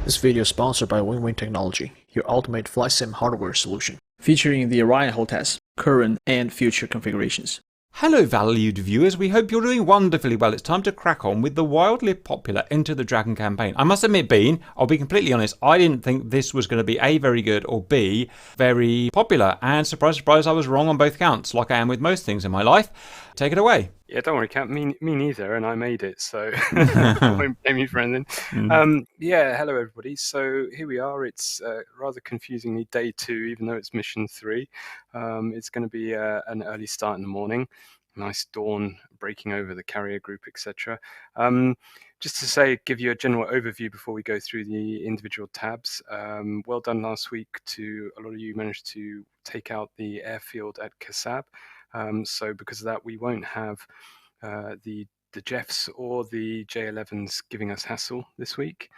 This video is sponsored by Win-Win Technology, your ultimate flight sim hardware solution, featuring the Orion hotels, current and future configurations. Hello valued viewers, we hope you're doing wonderfully well. It's time to crack on with the wildly popular Enter the Dragon campaign. I must admit, Bean, I'll be completely honest, I didn't think this was going to be A, very good, or B, very popular. And surprise, surprise, I was wrong on both counts, like I am with most things in my life. Take it away. Yeah, don't worry, Kat. Me neither, and I made it, so I won't blame you for anything. Yeah, hello everybody. So here we are. It's rather confusingly day 2, even though it's mission 3. It's going to be an early start in the morning. Nice dawn breaking over the carrier group, etc. Just to say, give you a general overview before we go through the individual tabs. Well done last week to a lot of you managed to take out the airfield at Kasab. So because of that, we won't have the Jeffs or the J11s giving us hassle this week.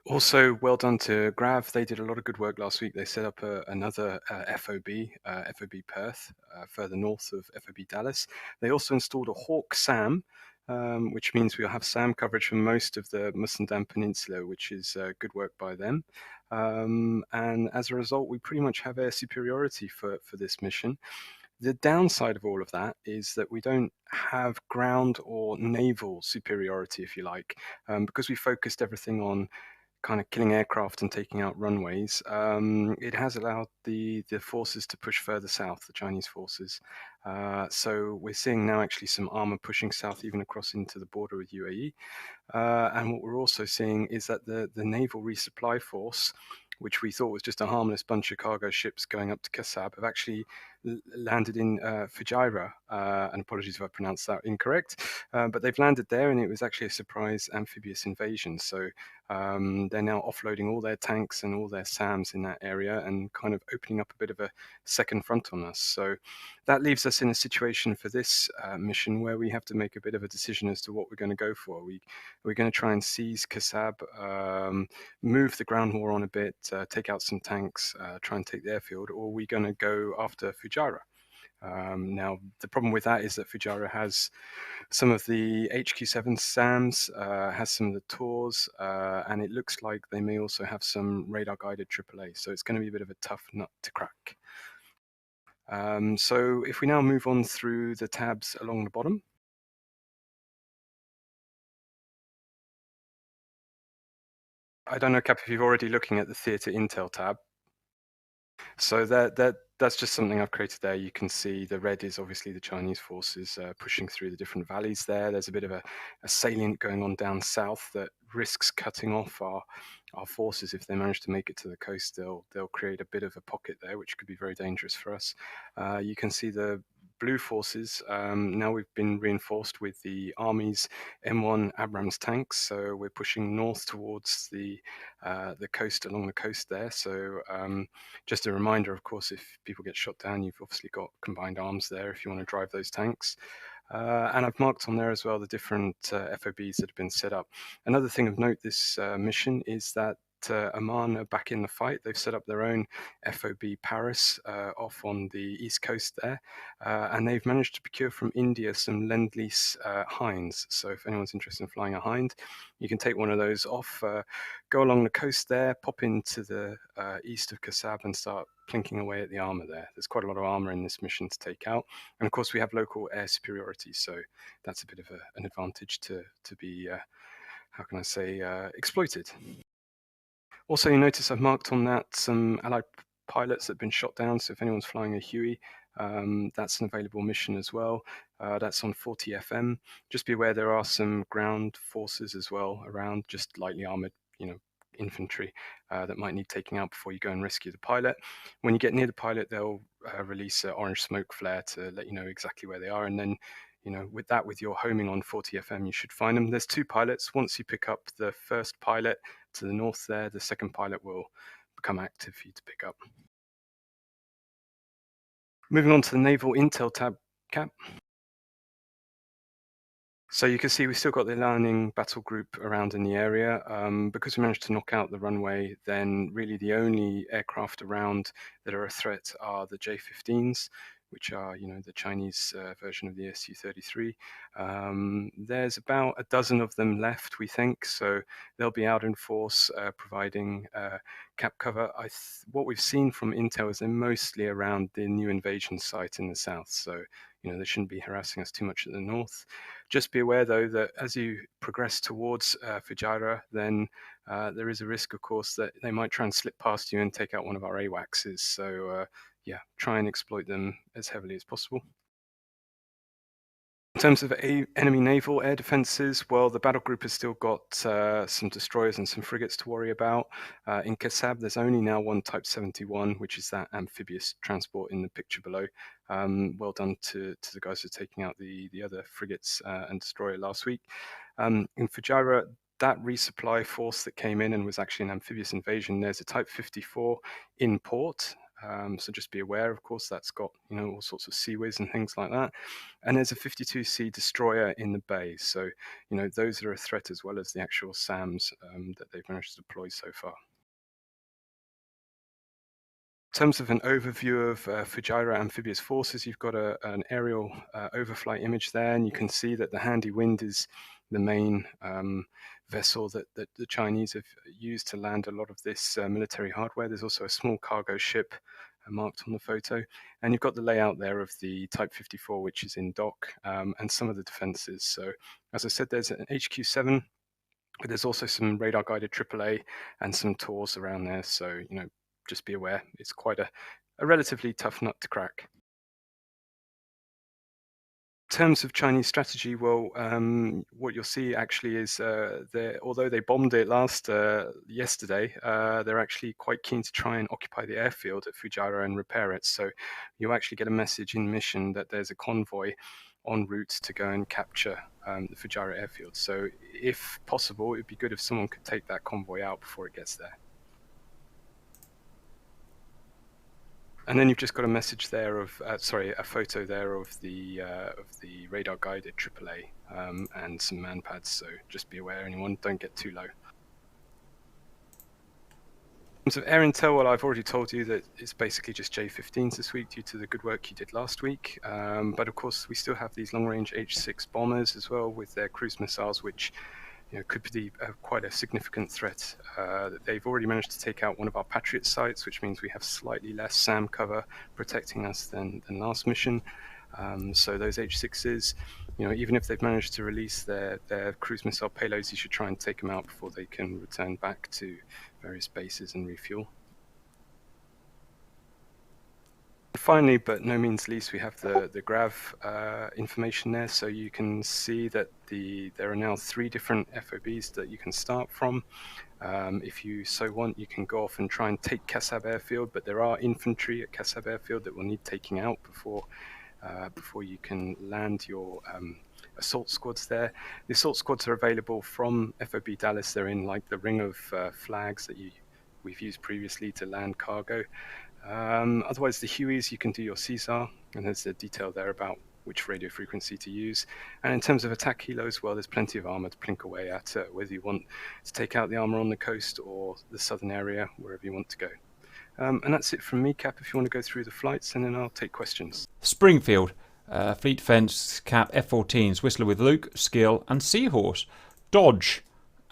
Also, well done to Grav. They did a lot of good work last week. They set up another FOB, FOB Perth, further north of FOB Dallas. They also installed a Hawk SAM, which means we'll have SAM coverage for most of the Musandam Peninsula, which is good work by them. And as a result, we pretty much have air superiority for this mission. The downside of all of that is that we don't have ground or naval superiority, if you like, because we focused everything on kind of killing aircraft and taking out runways. It has allowed the forces to push further south, the Chinese forces. So we're seeing now actually some armor pushing south, even across into the border with UAE. And what we're also seeing is that the naval resupply force, which we thought was just a harmless bunch of cargo ships going up to Kasab, have actually landed in Fujairah, and apologies if I pronounced that incorrect, but they've landed there, and it was actually a surprise amphibious invasion. So they're now offloading all their tanks and all their SAMs in that area and kind of opening up a bit of a second front on us. So that leaves us in a situation for this mission where we have to make a bit of a decision as to what we're going to go for. We're going to try and seize Kasab, move the ground war on a bit, take out some tanks, try and take the airfield, or are we going to go after Fujairah? Now, the problem with that is that Fujairah has some of the HQ7 SAMs, has some of the TORs, and it looks like they may also have some radar-guided AAA, so it's going to be a bit of a tough nut to crack. So if we now move on through the tabs along the bottom, I don't know, Cap, if you're already looking at the Theatre Intel tab. So that's just something I've created there. You can see the red is obviously the Chinese forces pushing through the different valleys there. There's a bit of a salient going on down south that risks cutting off our forces. If they manage to make it to the coast, they'll create a bit of a pocket there, which could be very dangerous for us. You can see the blue forces. Now we've been reinforced with the Army's M1 Abrams tanks, so we're pushing north towards the coast, along the coast there. So just a reminder, of course, if people get shot down, you've obviously got combined arms there if you want to drive those tanks. And I've marked on there as well the different FOBs that have been set up. Another thing of note this mission is that Oman are back in the fight. They've set up their own FOB Paris off on the east coast there, and they've managed to procure from India some Lend-Lease Hinds. So if anyone's interested in flying a Hind, you can take one of those off, go along the coast there, pop into the east of Kasab and start plinking away at the armor there. There's quite a lot of armor in this mission to take out, and of course we have local air superiority, so that's a bit of an advantage to be, how can I say, exploited. Also, you notice I've marked on that some Allied pilots that have been shot down, so if anyone's flying a Huey, that's an available mission as well. That's on 40 FM. Just be aware there are some ground forces as well around, just lightly armored, infantry that might need taking out before you go and rescue the pilot. When you get near the pilot, they'll release an orange smoke flare to let you know exactly where they are, and then with your homing on 40 FM, you should find them. There's 2 pilots. Once you pick up the first pilot to the north there, the second pilot will become active for you to pick up. Moving on to the Naval Intel tab, Cap. So you can see we've still got the landing battle group around in the area. Because we managed to knock out the runway, then really the only aircraft around that are a threat are the J-15s. which are, the Chinese version of the Su-33. There's about a dozen of them left, we think, so they'll be out in force providing cap cover. What we've seen from Intel is they're mostly around the new invasion site in the south, so they shouldn't be harassing us too much at the north. Just be aware, though, that as you progress towards Fujairah, then there is a risk, of course, that they might try and slip past you and take out one of our AWACSs. So, yeah, try and exploit them as heavily as possible. In terms of enemy naval air defences, well, the battle group has still got some destroyers and some frigates to worry about. In Kasab, there's only now one Type 71, which is that amphibious transport in the picture below. Well done to the guys for taking out the other frigates and destroyer last week. In Fujairah, that resupply force that came in and was actually an amphibious invasion, there's a Type 54 in port. So just be aware, of course, that's got all sorts of Seawiz and things like that. And there's a 52C destroyer in the bay. So those are a threat as well as the actual SAMs that they've managed to deploy so far. In terms of an overview of Fujairah amphibious forces, you've got an aerial overflight image there, and you can see that the Handy Wind is the main vessel that the Chinese have used to land a lot of this military hardware. There's also a small cargo ship marked on the photo, and you've got the layout there of the Type 54, which is in dock, and some of the defences. So, as I said, there's an HQ-7, but there's also some radar-guided AAA and some TORs around there. So, just be aware, it's quite a relatively tough nut to crack. In terms of Chinese strategy, well, what you'll see actually is although they bombed it yesterday, they're actually quite keen to try and occupy the airfield at Fujairah and repair it. So you'll actually get a message in mission that there's a convoy en route to go and capture the Fujairah airfield. So if possible, it'd be good if someone could take that convoy out before it gets there. And then you've just got a message there of, a photo there of the radar-guided AAA and some manpads. So just be aware, anyone, don't get too low. In terms of air intel, well, I've already told you that it's basically just J-15s this week due to the good work you did last week. But of course, we still have these long-range H-6 bombers as well with their cruise missiles, which could be quite a significant threat. They've already managed to take out one of our Patriot sites, which means we have slightly less SAM cover protecting us than last mission. So those H-6s, even if they've managed to release their cruise missile payloads, you should try and take them out before they can return back to various bases and refuel. Finally, but no means least, we have the GRAV information there. So you can see that there are now 3 different FOBs that you can start from. If you so want, you can go off and try and take Kasab Airfield, but there are infantry at Kasab Airfield that will need taking out before you can land your assault squads there. The assault squads are available from FOB Dallas. They're in like the ring of flags that we've used previously to land cargo. Otherwise, the Hueys, you can do your CSAR, and there's a detail there about which radio frequency to use. And in terms of attack helos, well, there's plenty of armor to plink away at, whether you want to take out the armor on the coast or the southern area, wherever you want to go. And that's it from me, Cap, if you want to go through the flights, and then I'll take questions. Springfield, Fleet Defence, Cap, F-14s, Whistler with Luke, Skill, and Seahorse. Dodge,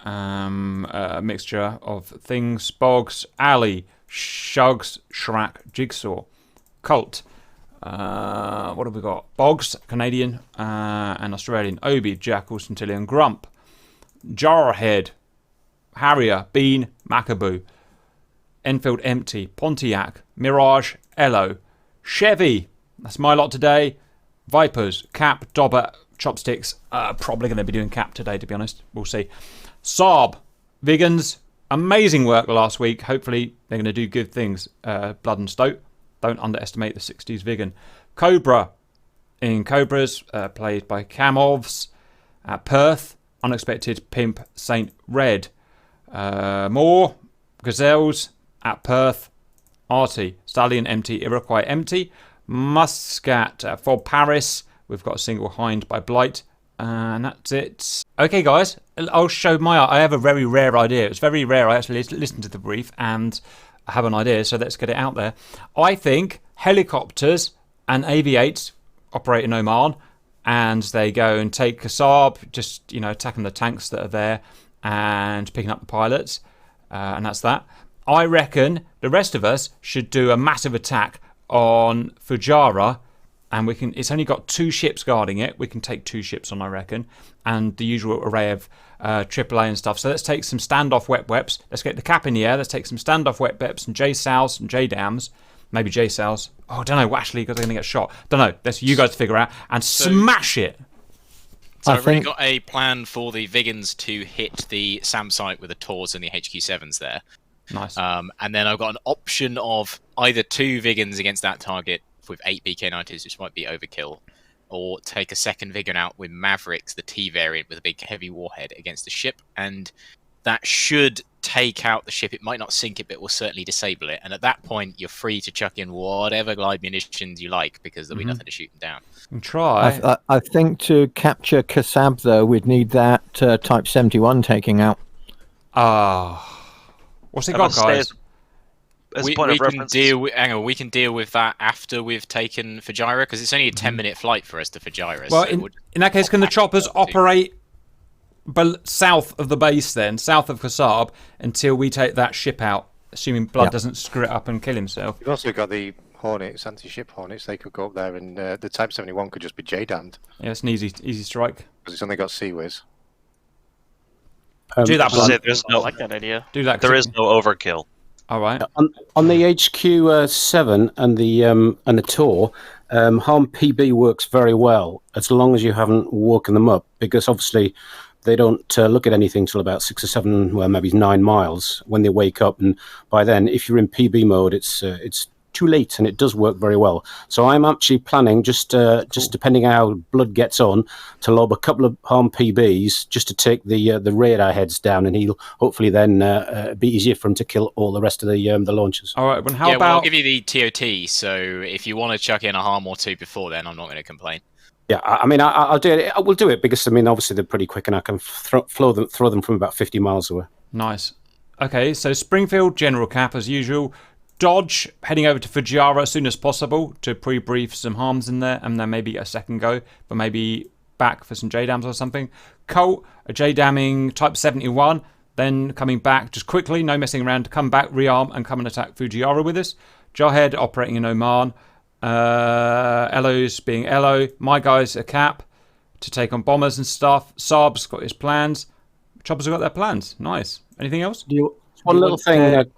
a mixture of things, Boggs, Alley, Shugs, Shrak, Jigsaw. Colt, what have we got? Boggs, Canadian and Australian. Obi, Jackal, Centillion, Grump. Jarhead, Harrier, Bean, Macabu. Enfield Empty, Pontiac, Mirage, Ello. Chevy, that's my lot today. Vipers, Cap, Dobber, Chopsticks. Probably going to be doing Cap today, to be honest. We'll see. Saab, Vigans. Amazing work last week. Hopefully they're going to do good things. Blood and Stoke. Don't underestimate the 60s Vigan. Cobra in Cobras, played by Camovs. Perth, Unexpected Pimp Saint Red. More Gazelles at Perth. Artie, Stallion Empty, Iroquois Empty. Muscat for Paris. We've got a single Hind by Blight. And that's it. Okay, guys, I'll show I have a very rare idea. It's very rare I actually listen to the brief and I have an idea, so let's get it out there. I think helicopters and AV8 operate in Oman, and they go and take Kasab, just attacking the tanks that are there and picking up the pilots, and that's that. I reckon the rest of us should do a massive attack on Fujairah, and it's only got 2 ships guarding it. We can take 2 ships on, I reckon, and the usual array of AAA and stuff. So let's take some standoff wet weps. Let's get the cap in the air. Let's take some standoff wet weps and J-Sows and J-Dams. Maybe J-Sows. Oh, I don't know, actually, because they're going to get shot. Don't know. That's you guys to figure out. And smash it. So I've already got a plan for the Vigans to hit the SAM site with the Tors and the HQ-7s there. Nice. And then I've got an option of either 2 Vigans against that target with 8 BK-90s, which might be overkill, or take a second Vigan out with Mavericks, the T variant with a big heavy warhead against the ship, and that should take out the ship. It might not sink it, but it will certainly disable it. And at that point, you're free to chuck in whatever glide munitions you like, because there'll be nothing to shoot them down. And try. I think to capture Kasab, though, we'd need that Type 71 taking out. What's it got, guys? We can deal with, hang on, we can deal with that after we've taken Fujairah, because it's only a 10-minute flight for us to Fujairah. Well, so in that case, can the choppers operate south of the base then, south of Kasab, until we take that ship out, assuming Blood doesn't screw it up and kill himself? You've also got the Hornets, anti-ship Hornets. They could go up there, and the Type 71 could just be J-damned. Yeah, it's an easy strike. Because it's only got Sea-Whiz. Do that, Blood. I like that idea. Do that. There is no overkill. All right. On the HQ7 and the Tor, Harm PB works very well as long as you haven't woken them up, because obviously they don't look at anything till about 6 or 7, well maybe 9 miles when they wake up, and by then, if you're in PB mode, it's too late, and it does work very well. So I'm actually planning, just depending how Blood gets on, to lob a couple of Harm PBs just to take the radar heads down, and he'll hopefully then be easier for him to kill all the rest of the launchers. All right. Well, how about? Well, I'll give you the TOT. So if you want to chuck in a Harm or 2 before then, I'm not going to complain. Yeah, I mean, I'll do it. I will do it because I mean, obviously they're pretty quick, and I can throw them from about 50 miles away. Nice. Okay, so Springfield General Cap as usual. Dodge heading over to Fujairah as soon as possible to pre-brief some harms in there, and then maybe a second go, but maybe back for some J-Dams or something. Colt, a J-Damming Type 71, then coming back just quickly, no messing around, to come back, rearm, and come and attack Fujairah with us. Jarhead operating in Oman. Elo's being Elo. My guys are Cap to take on bombers and stuff. Saab's got his plans. Choppers have got their plans. Nice. Anything else? One little thing.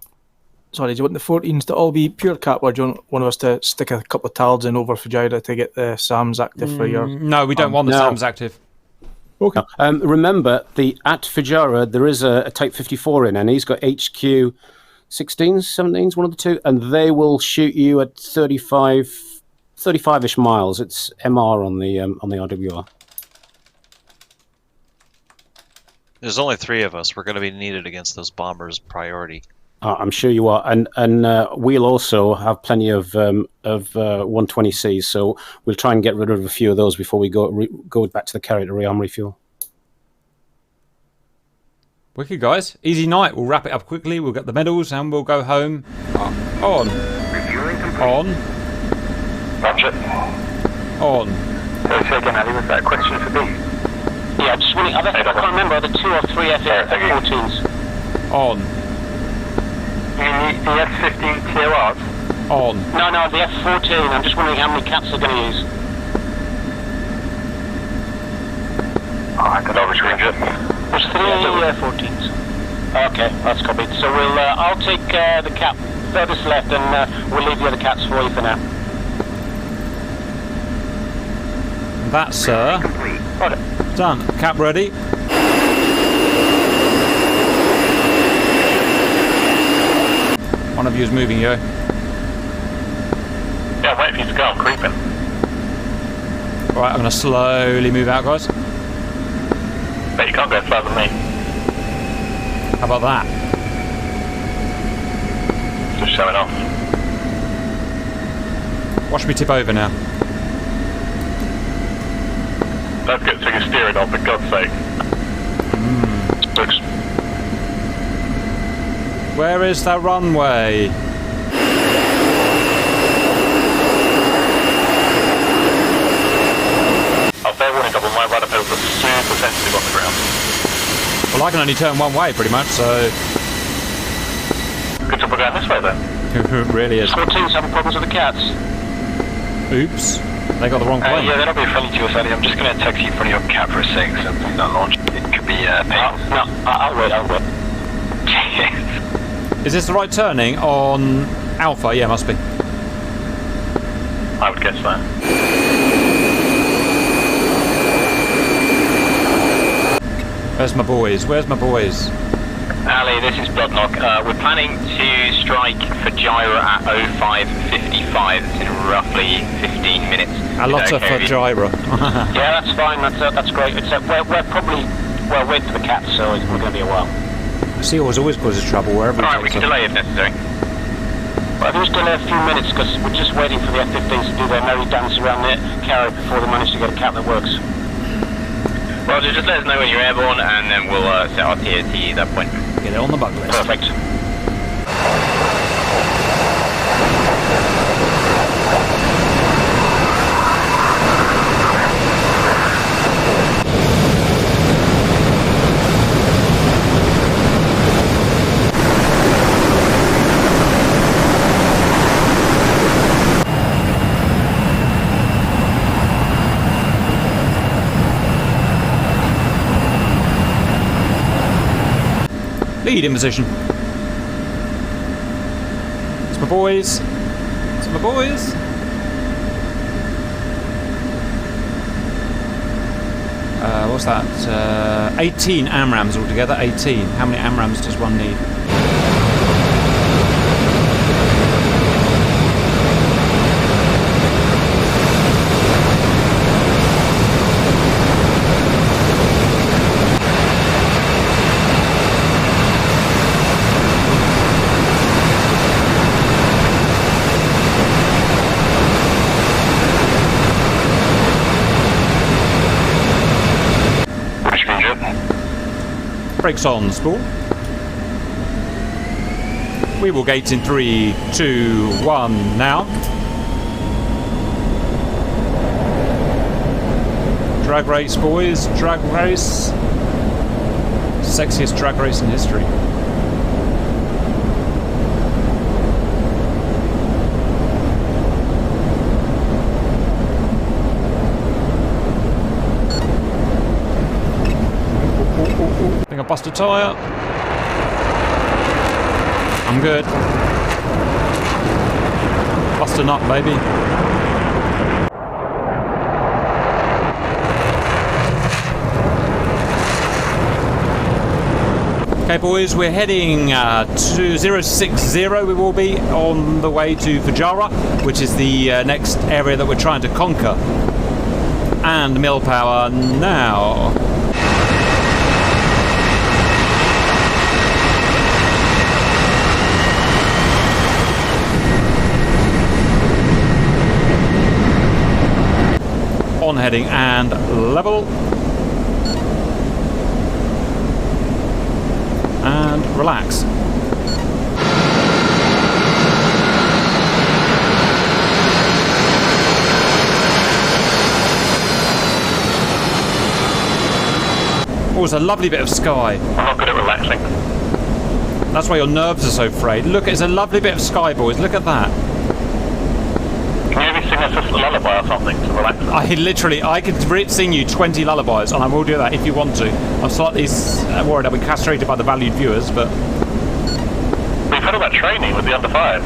Sorry, do you want the 14s to all be pure cap, or do you want us to stick a couple of TALs in over Fujairah to get the SAMs active for your... No, we don't want the SAMs active. Okay. Remember, at Fujairah, there is a Type 54 in, and he's got HQ 16s, 17s, one of the two, and they will shoot you at 35-ish miles. It's MR on the RWR. There's only 3 of us. We're going to be needed against those bombers priority. I'm sure you are, and we'll also have plenty of 120Cs, so we'll try and get rid of a few of those before we go back to the carrier to rearm refuel. Wicked, guys. Easy night. We'll wrap it up quickly. We'll get the medals and we'll go home. On. Roger. On. So say again, Ali, was that a question for me? Yeah, just wondering, I can't remember, are there 2 or 3 F-14s? On. You need the F-15 TORs? On. No, the F-14. I'm just wondering how many caps they're going to use. I could always range it. There's 3 F-14s. Okay, that's copied. So I'll take the cap furthest left, and we'll leave the other caps for you for now. That, sir. Complete. Done. Cap ready. One of you is moving, yo. Yeah, wait for you to go. I'm creeping. Right, I'm going to slowly move out, guys. But you can't go further than me. How about that? Just showing off. Watch me tip over now. Don't get to your steering on, for God's sake. Looks. Where is that runway? Well, I can only turn one way pretty much, so Good job we're going this way then. it really is. Squad 2's having problems with the cats. Oops. They got the wrong plane. Yeah, they're not being friendly to us, Eddie. I'm just going to text you from your cat for a sec, so please don't launch. It could be painful. No, I'll wait. Is this the right turning on Alpha? Yeah, must be. I would guess so. Where's my boys? Where's my boys? Ali, this is Bloodknock. We're planning to strike for gyro at 05:55. It's in roughly 15 minutes. A lot of gyro. Yeah, that's fine. That's great. It's we're probably wait for the cats, so we're going to be a while. Seals always causes trouble wherever. Alright, we can delay if necessary. Well, we'll delay a few minutes because we're just waiting for the F-15s to do their merry dance around the carrier before they manage to get a cat that works. Roger, just let us know when you're airborne and then we'll set our TOT at that point. Get it on the bug list. Perfect. Lead in position. It's my boys. It's my boys. What's that? 18 AMRAMs altogether. 18. How many AMRAMs does one need? Brakes on, spool. We will gate in 3, 2, 1 now. Drag race, boys. Drag race. Sexiest drag race in history. I bust a tyre. I'm good. Bust a nut, baby. Okay, boys, we're heading to 060. We will be on the way to Fujairah, which is the next area that we're trying to conquer. And mill power now. On heading and level. And relax. Oh, it's a lovely bit of sky. I'm not good at relaxing. That's why your nerves are so frayed. Look, it's a lovely bit of sky, boys. Look at that. Can you maybe sing us a lullaby or something to relax us? I could sing you 20 lullabies, and I will do that if you want to. I'm slightly worried I'll be castrated by the valued viewers, but... We've heard about training with the under-5s.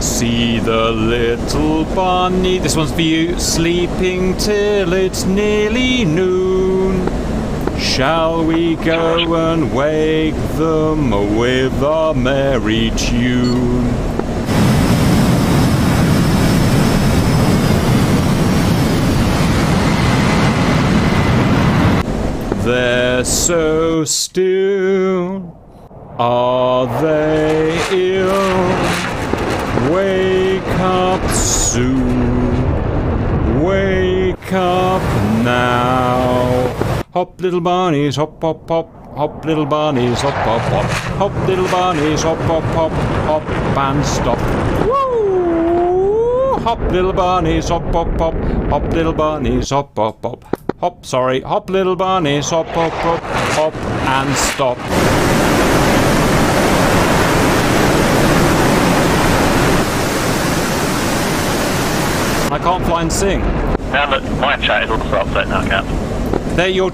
See the little bunny, this one's for you, sleeping till it's nearly noon. Shall we go and wake them with a merry tune? They're so still, are they ill? Wake up soon, wake up now. Hop little bunnies, hop hop hop, hop little bunnies, hop hop hop, hop little bunnies, hop hop hop, hop and stop. hop, little bunnies, hop, hop, hop. Hop, little bunnies, hop, hop, hop. Hop, sorry, hop, little bunnies, hop, hop, hop. Hop and stop. I can't fly and sing. Now that my chat is also upset now, Cap. Your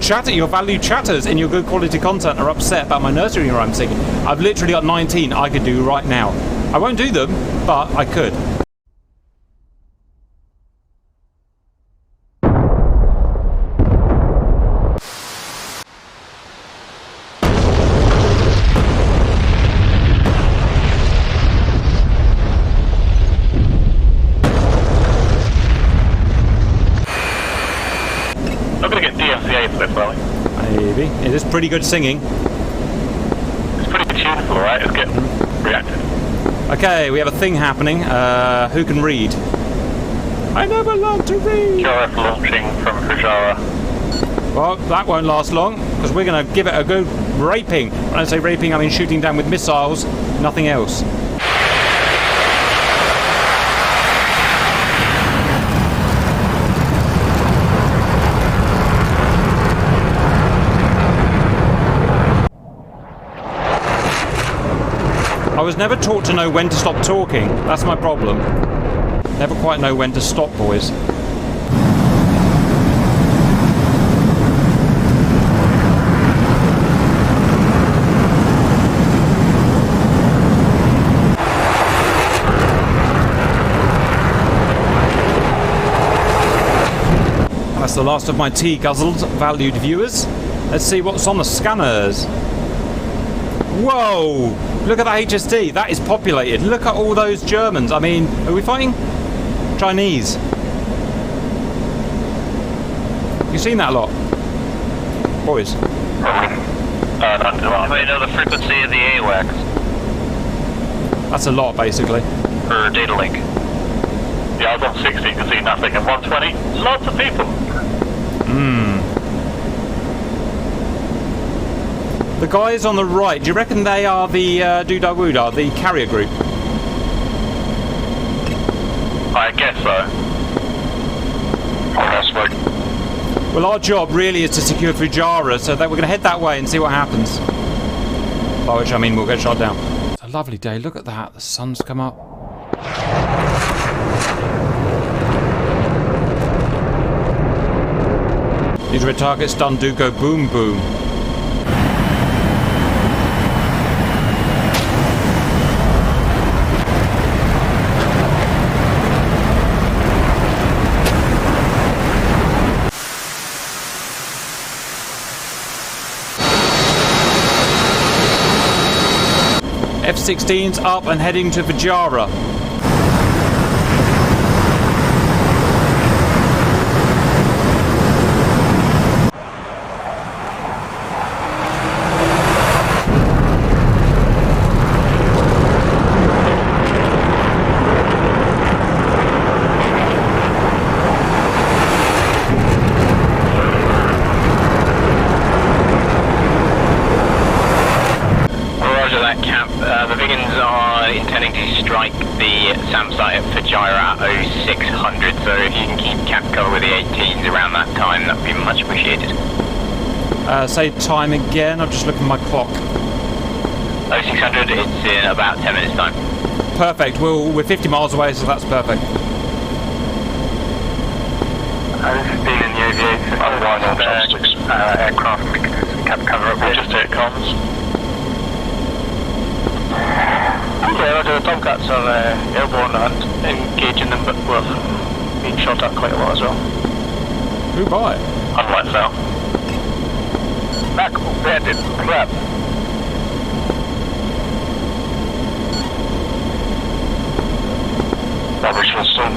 valued chatters in your good quality content are upset about my nursery rhyme singing. I've literally got 19 I could do right now. I won't do them, but I could. I'm going to get DCS for this, Welling. Maybe. It is pretty good singing. It's pretty tuneful, right? It's getting reacted. Okay, we have a thing happening. Who can read? I never learned to read. QRF launching from Fujairah. Well, that won't last long, because we're going to give it a good raping. When I say raping, I mean shooting down with missiles, nothing else. I was never taught to know when to stop talking. That's my problem. Never quite know when to stop, boys. That's the last of my tea guzzled, valued viewers. Let's see what's on the scanners. Whoa! Look at that HST. That is populated. Look at all those Germans. I mean, are we fighting Chinese? You seen that lot? Boys. Do we know the frequency of the AWACS? That's a lot, basically. For data link. Yeah, I was on 60, can see nothing. And 120, lots of people. The guys on the right, do you reckon they are the Doodah Woodah, the carrier group? I guess so. That's right. Well, our job really is to secure Fujairah, so that we're going to head that way and see what happens. By which I mean we'll get shot down. It's a lovely day, look at that, the sun's come up. These red targets done do go boom boom. F-16's up and heading to Fujairah. Roger that, Cap. The Vigans are intending to strike the SAM site at Fujairah at 0600, so if you can keep Cap cover with the 18s around that time, that would be much appreciated. Say time again, I'll just look at my clock. 0600, it's in about 10 minutes time. Perfect, we're 50 miles away, so that's perfect. This is Dean in the aviation. Aircraft, Cap cover up. We'll just take comms. Yeah, Roger, the Tomcats are airborne and engaging them, but we're being shot at quite a lot as well. Who by? Unlike now. Back banded crap. Average for soon.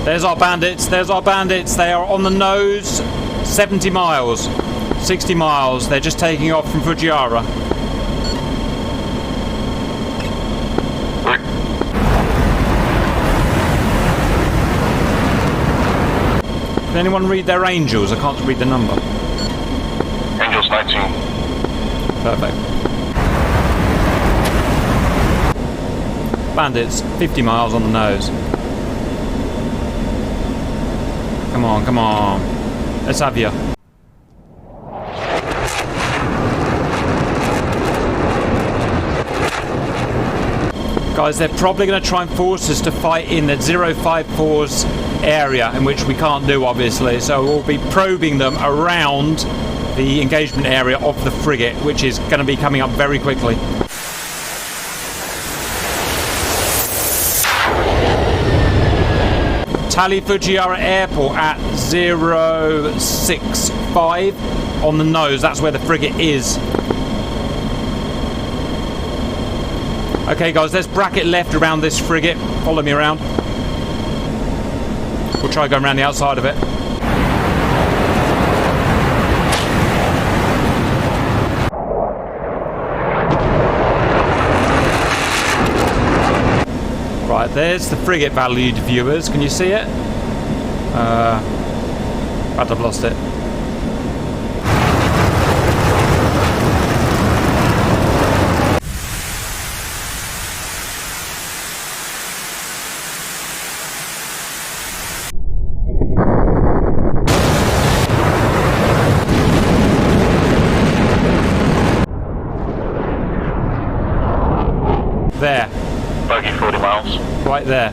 There's our bandits. There's our bandits. They are on the nose. 70 miles. 60 miles. They're just taking off from Fujiwara. Can anyone read their angels? I can't read the number. Angels 19. Perfect. Bandits, 50 miles on the nose. Come on, come on. Let's have you. Guys, they're probably going to try and force us to fight in the 054's area, in which we can't do, obviously. So we'll be probing them around the engagement area of the frigate, which is going to be coming up very quickly. Tally Fujiwara Airport at 065 on the nose. That's where the frigate is. Okay, guys, there's bracket left around this frigate. Follow me around. We'll try going around the outside of it. Right, there's the frigate, valued viewers. Can you see it? But I've lost it. There. Bogey 40 miles. Right there.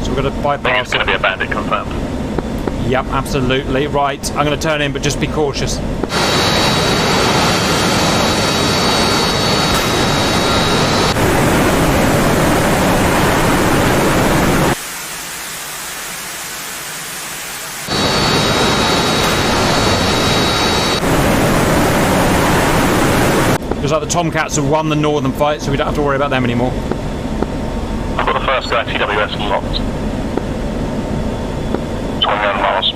So we're going to bypass It's going to be a bandit confirmed. Yep, absolutely. Right, I'm going to turn in, but just be cautious. Looks like the Tomcats have won the northern fight, so we don't have to worry about them anymore. I've got the first guy TWS locked. 29 miles.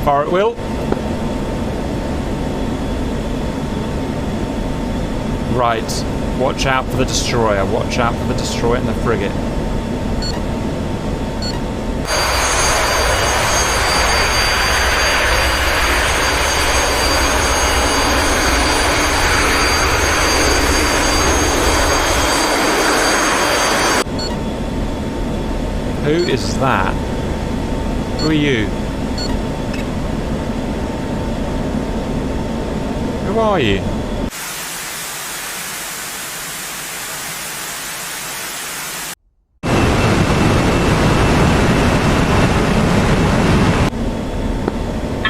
Fire at will. Right. Watch out for the destroyer. Watch out for the destroyer and the frigate. Who is that? Who are you? Who are you?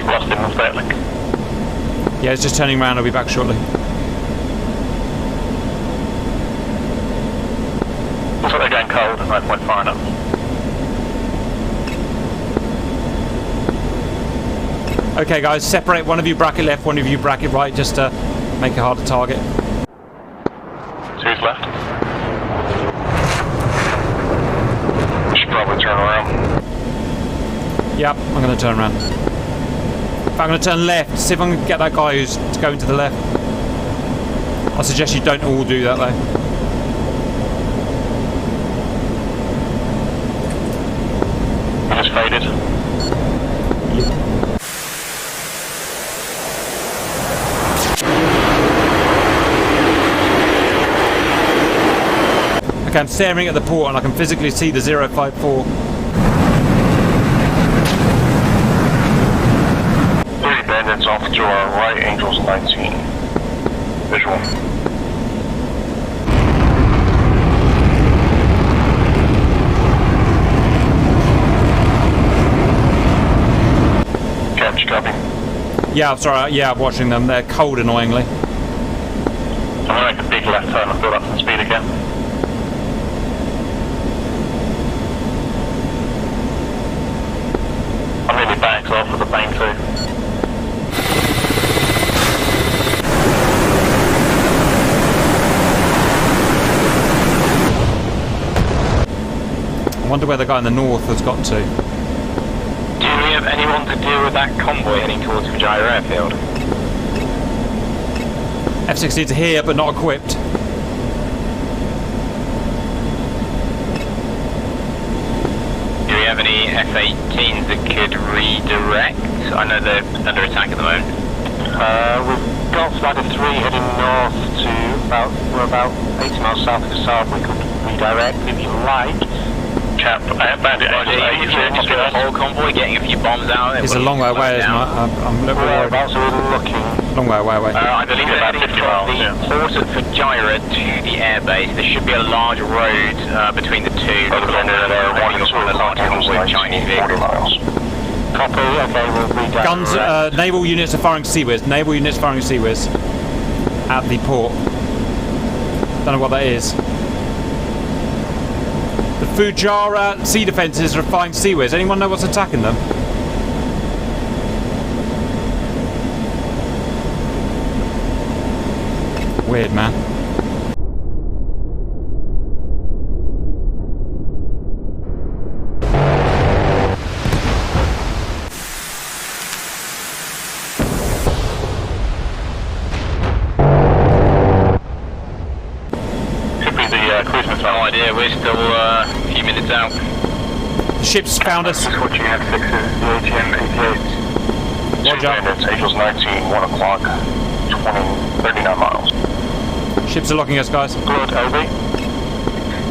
Lost him on Statling. Yeah, it's just turning around. I'll be back shortly. Looks like they're going cold and no point firing up. Okay, guys, separate. One of you bracket left, one of you bracket right, just to make it hard to target. Two's left. Should probably turn around. Yep, I'm going to turn around. In fact, I'm going to turn left. See if I can get that guy who's going to the left. I suggest you don't all do that, though. It's faded. Okay, I'm staring at the port and I can physically see the 054. 3 bandits off to our right, Angels 19. Visual. Yeah, I'm sorry. Yeah, I'm watching them. They're cold, annoyingly. I'm going to make a big left turn and build up some speed again. I'm nearly banks off with the plane too. I wonder where the guy in the north has got to. Do we have anyone to deal with that convoy heading towards Fujira Airfield? F-16s are here, but not equipped. Do we have any F-18s that could redirect? I know they're under attack at the moment. We've got Spider 3 heading north to we're about 80 miles south of Saab. We could redirect if you like. Cap, Bandit If you're just with a whole convoy getting a few bombs out. It's a long way away, isn't it? I'm a little worried. Long way away. I believe they're heading from the port at Fujira to the airbase. There should be a large road between the two. On a large convoy of Chinese vehicles. Copy, okay, we'll redirect. Guns, naval units are firing seawards. Naval units firing seawards at the port. Don't know what that is. The Fujira sea defences are firing seawards. Anyone know what's attacking them? Weird, man. No idea, we're still a few minutes out. The ship's found us. Watching F6 is the ATM 88. Roger. Angels 19, 1 o'clock, 39 miles. Ships are locking us, guys. Good, Obi.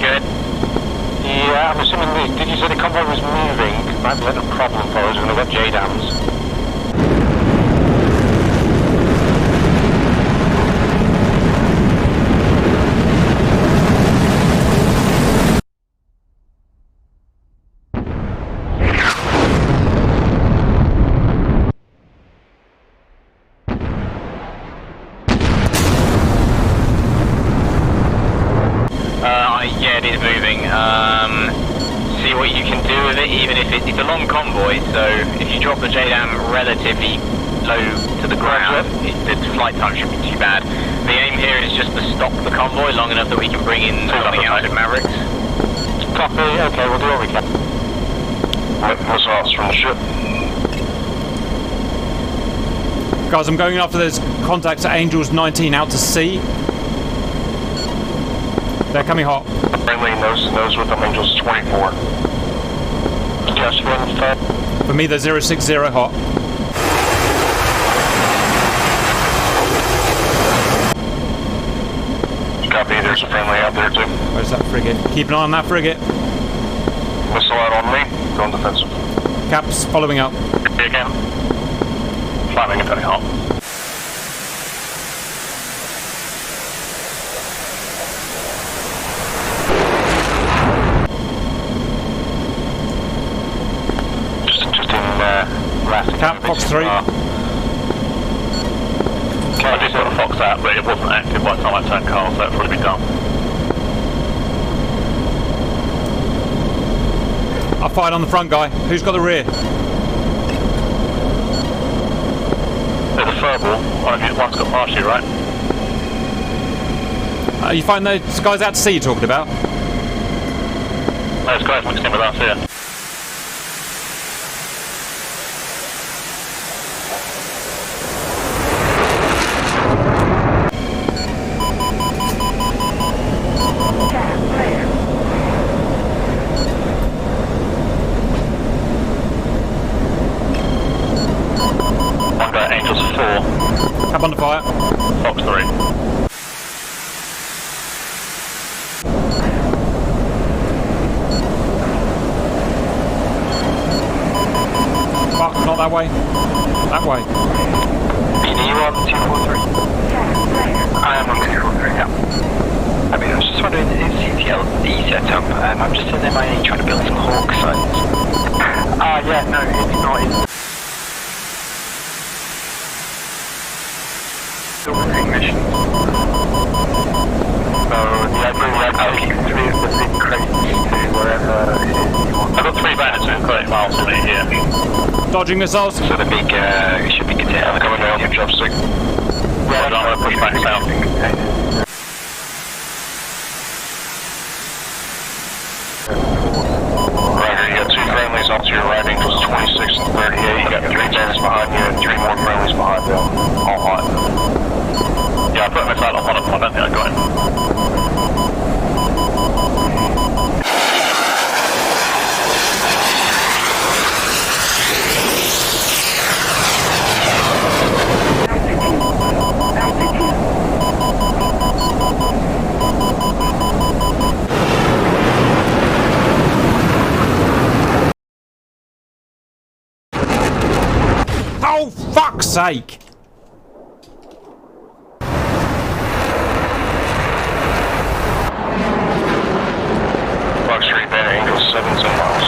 Good. Yeah, I'm assuming did you say the convoy was moving? Might be a little problem for us when we've got J-dams. Yeah, it is moving. See what you can do with it, even if it's a long convoy, so if you drop the JDAM relatively low to the ground, the flight time shouldn't be too bad. The aim here is just to stop the convoy long enough that we can bring in something out of Mavericks. Copy, okay, we'll do what we can. Missiles from the ship. Guys, I'm going after those contacts at Angels 19 out to sea. They're coming hot. Friendly nose with them, Angels 24. Just 1 For me, they're 060 hot. Copy, there's a friendly out there too. Where's that frigate? Keep an eye on that frigate. Missile out on me, going defensive. Caps following up. Again. Climbing and heading hot. Cap, Fox 3. I did put a Fox out, but it wasn't active by the time I turned car, so it'll probably be done. I fired on the front guy. Who's got the rear? There's a furball. One's got past you, right? You find those guys out to sea you're talking about? Those guys mixed in with us here. Angels 4. Cap under fire. Fox 3. Fuck, not that way. That way. BD, you on 243? I am on 243, yeah. I mean, I was just wondering, is CTL the setup? I'm just in MIA trying to build some Hawk sites. Yeah, no, it's not. tracking mission. So the idea is I'll keep 3 of the big crates to wherever it is you want. I've got 3 bandits within 30 miles of me here. Dodging missiles. So the big, should be contained. Coming down from chopstick. Yeah, I'm going to push back south. Roger, you got 2 friendlies off to your right, Angels 26 and 38. You got 3 bandits behind you and 3 more friendlies behind them. All hot. Yeah, I put a missile on one of them. I don't think I got him. Oh, fuck's sake! Fox 3, Bandit, Angels 7, 10 miles.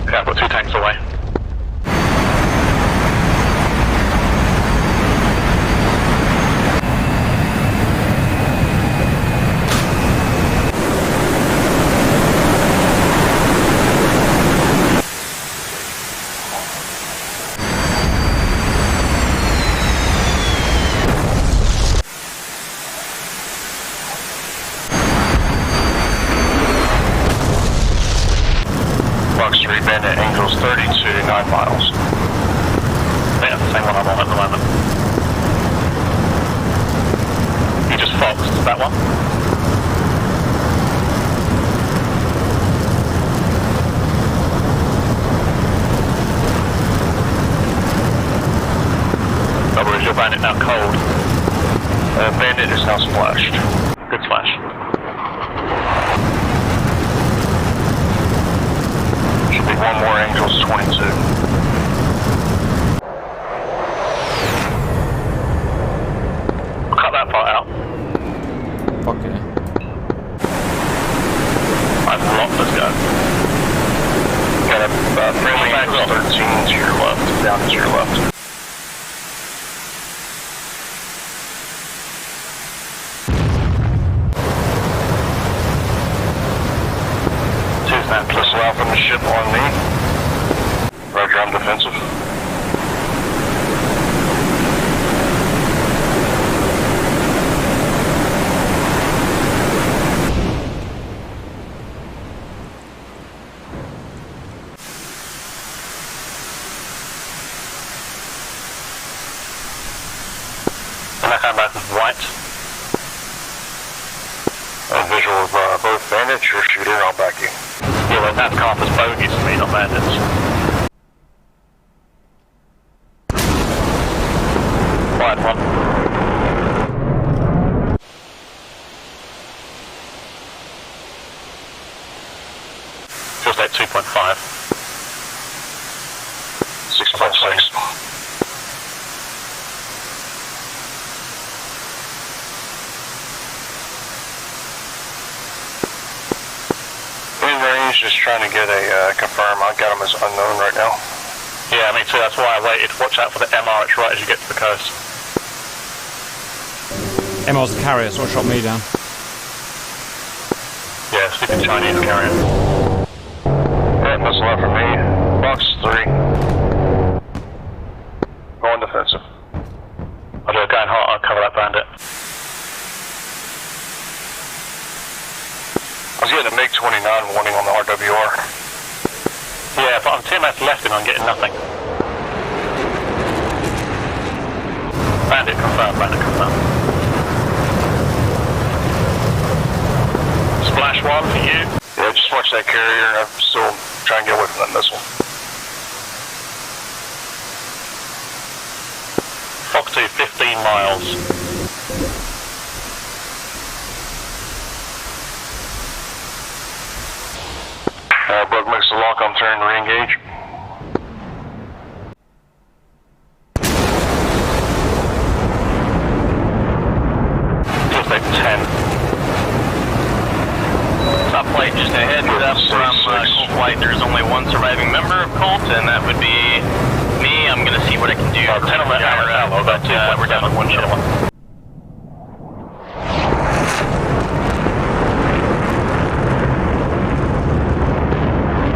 Yeah, I've got 2 tanks away. Fox 3, Bandit, Angels 32, 9 miles. I think that's the same one I'm on at the moment. You just foxed that one. Double, is your bandit now cold? Bandit is now splashed. Good splash. Should be 1 more Angels 22. Cut that part out. Okay. I've locked, let's go. Got a friendly Angels 13 to your left, down to your left. Missile out from the ship on me. Roger, I'm defensive. And I come back with white. A visual of both bandits, you're shooting, I'll back you. Yeah, well, that's Carter's bogeys for me, not bandits. White one. Just at 2.5. 6.6. Just trying to get a confirm. I got him as unknown right now. Yeah, me too. That's why I waited. Watch out for the MR. It's right as you get to the coast. MR's the carrier, so shot me down. Yeah, sleeping Chinese carrier. Yeah, missile out for me. Box 3. Going defensive. I'll do a going hot. I'll cover that bandit. I was getting a MiG-29 warning on the RWR. Yeah, but I'm TMS left and I'm getting nothing. Bandit confirmed, bandit confirmed. Splash 1 for you. Yeah, just watch that carrier. I'm still trying to get away from that missile. Fox 2, 15 miles. Bug makes the lock, I'm turning to re-engage. Just like 10. Top flight just ahead, from Colt Flight, there's only 1 surviving member of Colt, and that would be what I can do. 10 on that hour, but we're down to 1 channel.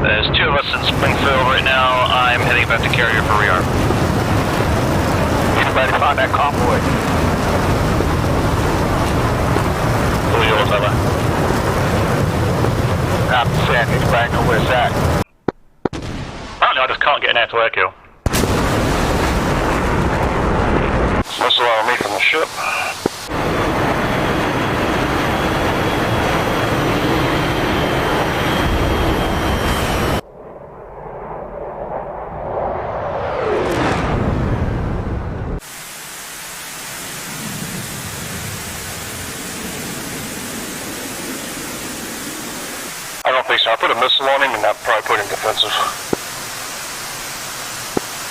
There's 2 of us in Springfield right now. I'm heading back to carrier for rearm. Anybody find that convoy? Who are yours, over? I'm saying anybody know where it's at? Apparently I just can't get an air-to-air kill. That's allowing me from the ship. I don't think so. I put a missile on him and that probably put him defensive.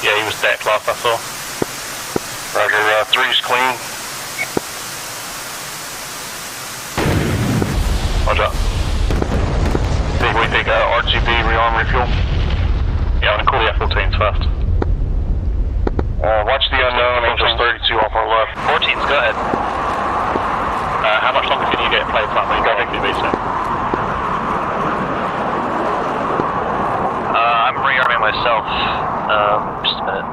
Yeah, he was decked last I saw. Roger, 3's clean. Roger. Think we take RGB rearm refuel? Yeah, I'm gonna call the F-14s first. Watch the unknown, Angels 32 off our left. 14s, go ahead. How much longer can you get play time when you got FPV soon? I'm rearming myself. Just a minute.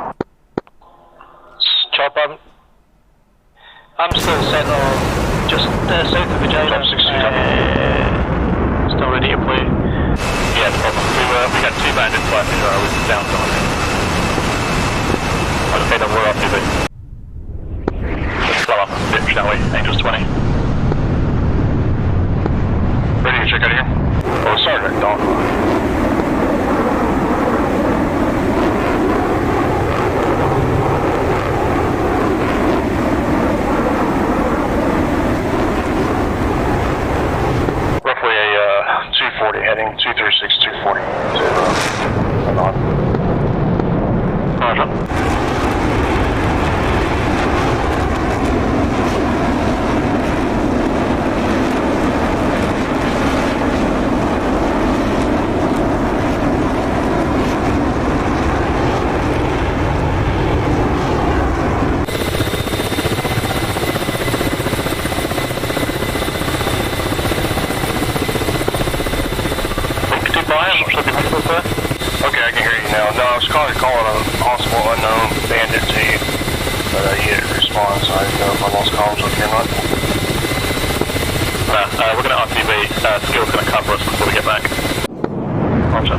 Chop up. I'm still set on just south of Vagina. Still ready to play. Yeah, no problem. We got 2 bandits left in our down zone. Okay, then we're off TV. Let's slow up a bit, shall we? Angels 20. Ready to check out here? Oh, Sergeant, don't. Roughly a 240 heading, 236, 240 to on. Roger. Okay, I can hear you now. No, I was calling a possible unknown bandit to you. But you didn't respond, so I didn't know if I lost comms with you or not. Nah, we're going to RTV. Skill's going to cover us until we get back. Roger.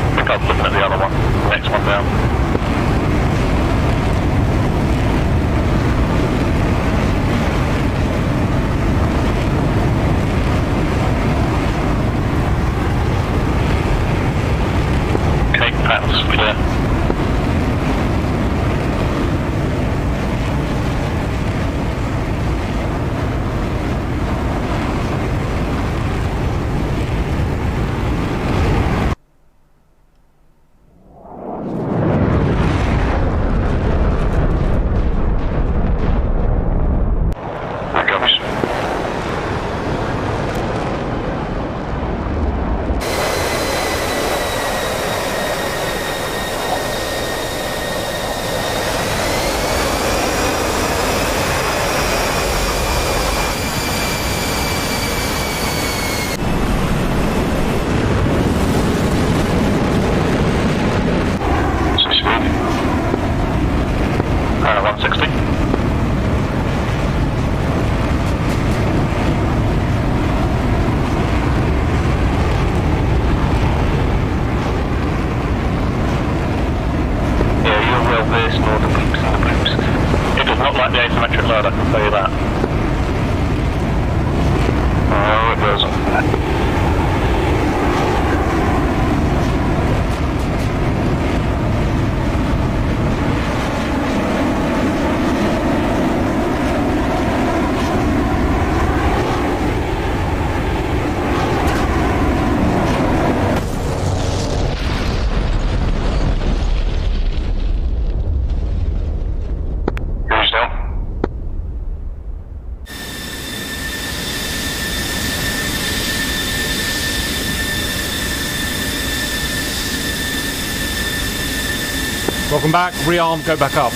I think I was looking at the other one. Next one down. Patents clear. Welcome back. Rearm, go back up.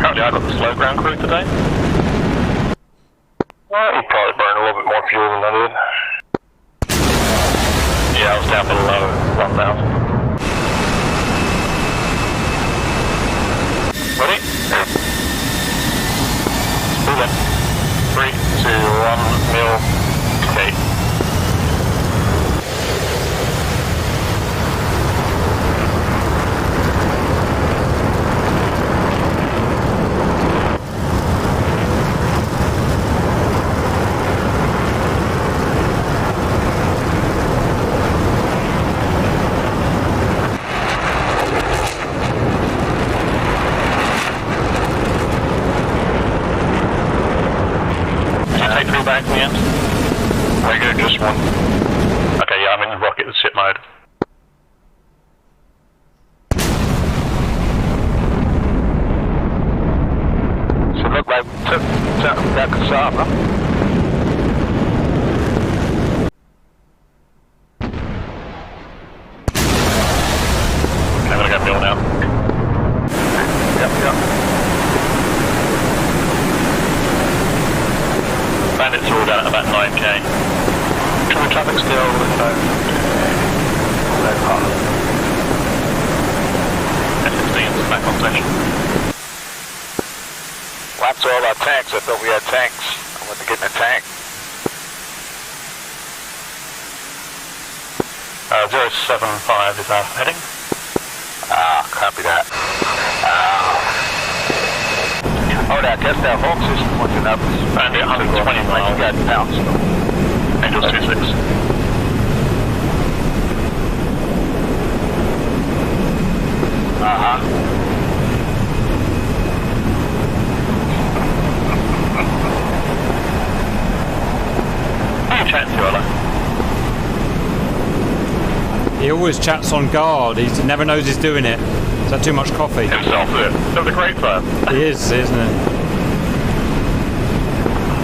I got the slow ground crew today. He probably burned a little bit more fuel than I did. Yeah, I was down below 1,000. Ready? Moving. 3, 2, 1, mil. Okay. Back in the end? Very good, just one. Okay, yeah, I'm in rocket ship mode. So look like we took that Kasaba. I'm gonna go Bill now. Yep. Bandits are all down at about 9k. Traffic still low. F-16 is back on station. Laps all our tanks. I thought we had tanks. I wanted to get in a tank. 075 is our heading. Copy that. Oh, I guess that whole system wasn't up. Bandit 120 miles. You got down still. Angels 26. Who are you chatting to, Ola? He always chats on guard. He never knows he's doing it. Is that too much coffee? Himself, that was a great time. He is, isn't it?